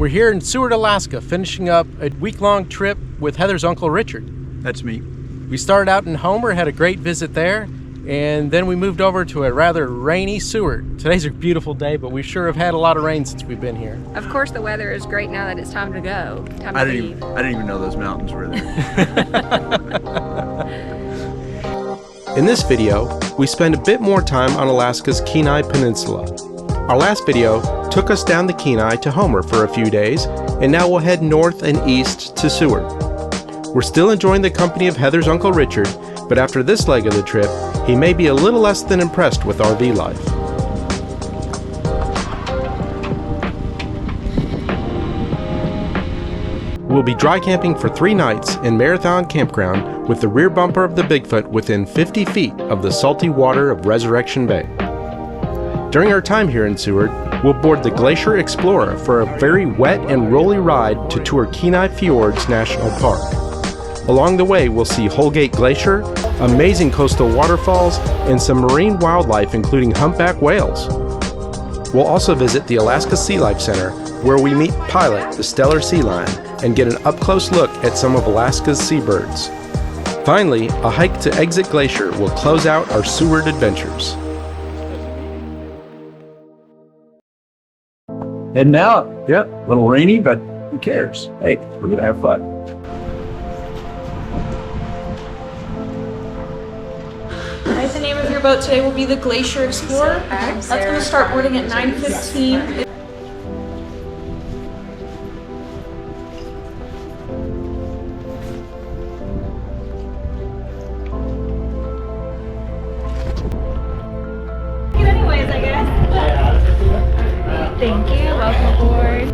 We're here in Seward, Alaska, finishing up a week-long trip with Heather's Uncle Richard. That's me. We started out in Homer, had a great visit there, and then we moved over to a rather rainy Seward. Today's a beautiful day, but we sure have had a lot of rain since we've been here. Of course the weather is great now that it's time to go. I didn't even know those mountains were there. In this video, we spend a bit more time on Alaska's Kenai Peninsula. Our last video took us down the Kenai to Homer for a few days, and now we'll head north and east to Seward. We're still enjoying the company of Heather's Uncle Richard, but after this leg of the trip, he may be a little less than impressed with RV life. We'll be dry camping for 3 nights in Marathon Campground with the rear bumper of the Bigfoot within 50 feet of the salty water of Resurrection Bay. During our time here in Seward, we'll board the Glacier Explorer for a very wet and rolly ride to tour Kenai Fjords National Park. Along the way, we'll see Holgate Glacier, amazing coastal waterfalls, and some marine wildlife including humpback whales. We'll also visit the Alaska SeaLife Center, where we meet Pilot, the stellar sea lion, and get an up-close look at some of Alaska's seabirds. Finally, a hike to Exit Glacier will close out our Seward adventures. Heading out. Yep. A little rainy, but who cares? Hey, we're gonna have fun. Alright, the name of your boat today will be the Glacier Explorer. That's going to start boarding at 9:15. Anyways, I guess. Thank you. Welcome aboard.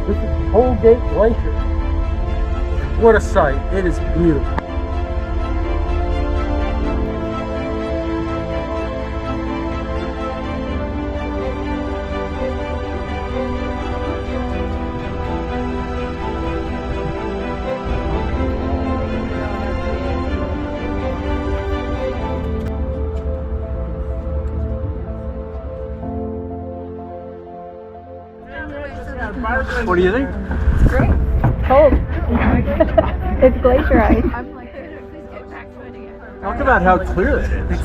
This is Holgate Glacier. What a sight. It is beautiful. What do you think? It's great. Cold. It's glacier ice. Talk about how clear that is.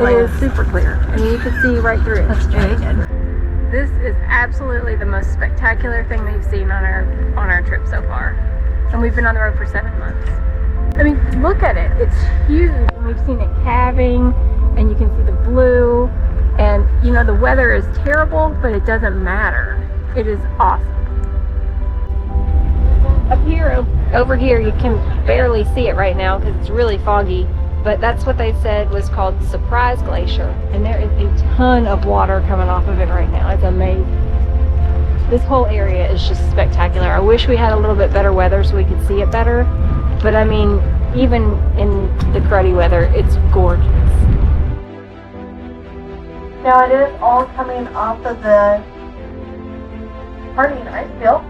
It is super clear. I mean, you can see right through it. That's very good. This is absolutely the most spectacular thing we've seen on our trip so far. And we've been on the road for 7 months. I mean, look at it. It's huge. And we've seen it calving, and you can see the blue. And, you know, the weather is terrible, but it doesn't matter. It is awesome. Up here, over here, you can barely see it right now because it's really foggy, but that's what they said was called Surprise Glacier, and there is a ton of water coming off of it right now. It's amazing. This whole area is just spectacular. I wish we had a little bit better weather so we could see it better, but I mean, even in the cruddy weather, it's gorgeous. Now it is all coming off of the Party Ice Field.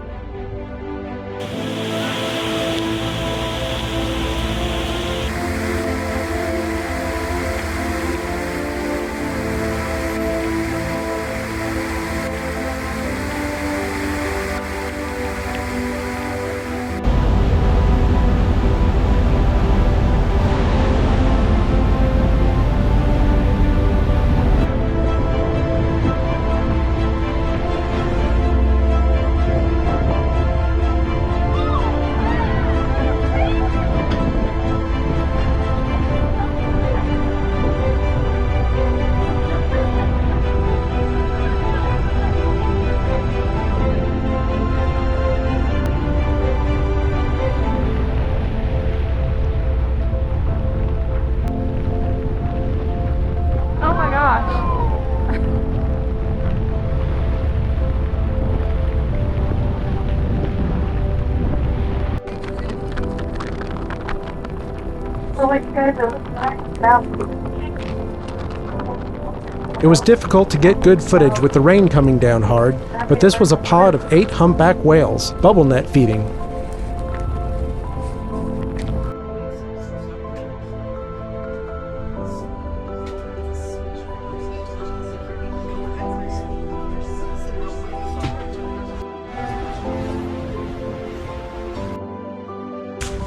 It was difficult to get good footage with the rain coming down hard, but this was a pod of 8 humpback whales, bubble net feeding.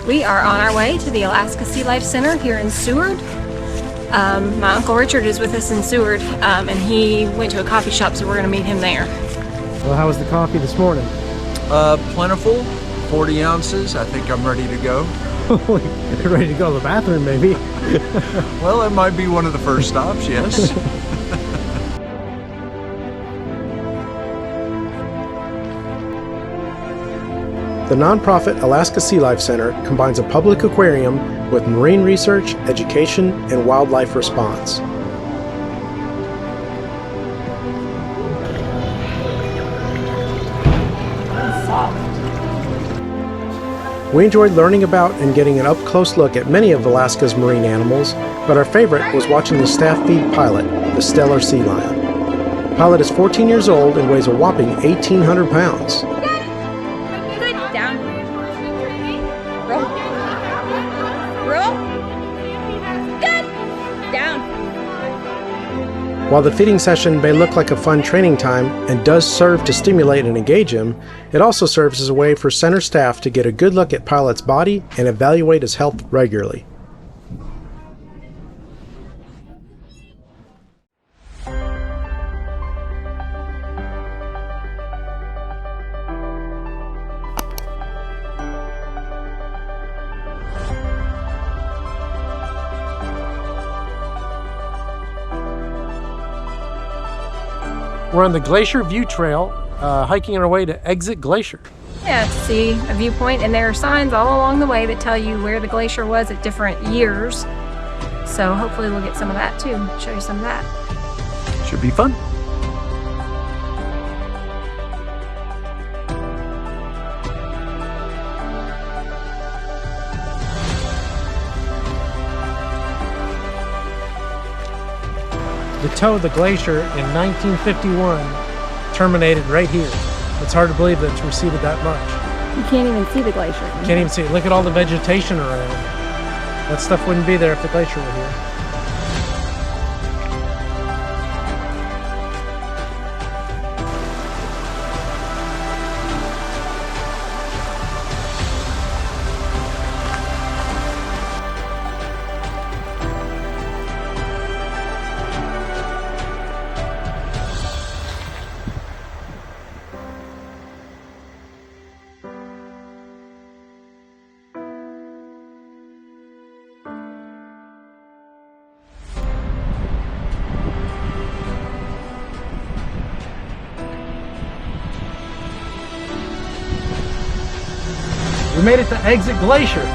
We are on our way to the Alaska SeaLife Center here in Seward. My Uncle Richard is with us in Seward, and he went to a coffee shop, so we're going to meet him there. Well, how was the coffee this morning? Plentiful, 40 ounces. I think I'm ready to go. You're ready to go to the bathroom, maybe? Well, it might be one of the first stops, yes. The nonprofit Alaska SeaLife Center combines a public aquarium with marine research, education, and wildlife response. We enjoyed learning about and getting an up-close look at many of Alaska's marine animals, but our favorite was watching the staff feed Pilot, the stellar sea lion. Pilot is 14 years old and weighs a whopping 1,800 pounds. While the feeding session may look like a fun training time and does serve to stimulate and engage him, it also serves as a way for center staff to get a good look at Pilot's body and evaluate his health regularly. We're on the Glacier View Trail, hiking our way to Exit Glacier. Yeah, to see a viewpoint, and there are signs all along the way that tell you where the glacier was at different years. So hopefully we'll get some of that too, show you some of that. Should be fun. The toe of the glacier in 1951 terminated right here. It's hard to believe that it's receded that much. You can't even see the glacier. You can't even see it. Look at all the vegetation around. That stuff wouldn't be there if the glacier were here. We made it to Exit Glacier.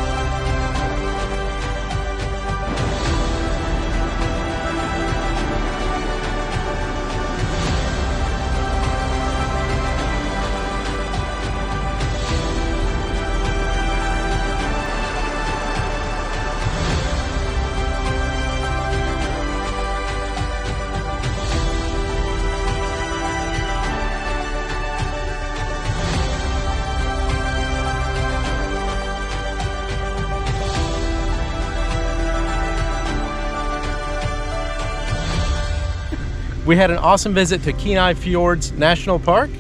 We had an awesome visit to Kenai Fjords National Park.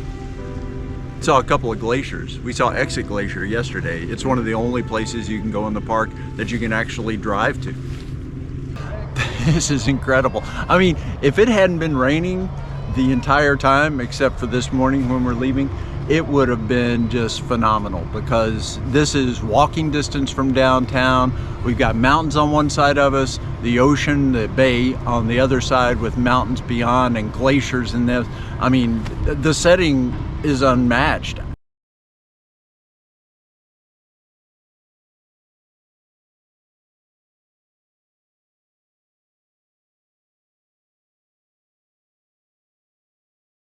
Saw a couple of glaciers. We saw Exit Glacier yesterday. It's one of the only places you can go in the park that you can actually drive to. This is incredible. I mean, if it hadn't been raining the entire time, except for this morning when we're leaving, it would have been just phenomenal, because this is walking distance from downtown. We've got mountains on one side of us, the ocean, the bay on the other side with mountains beyond and glaciers in this. I mean, the setting is unmatched.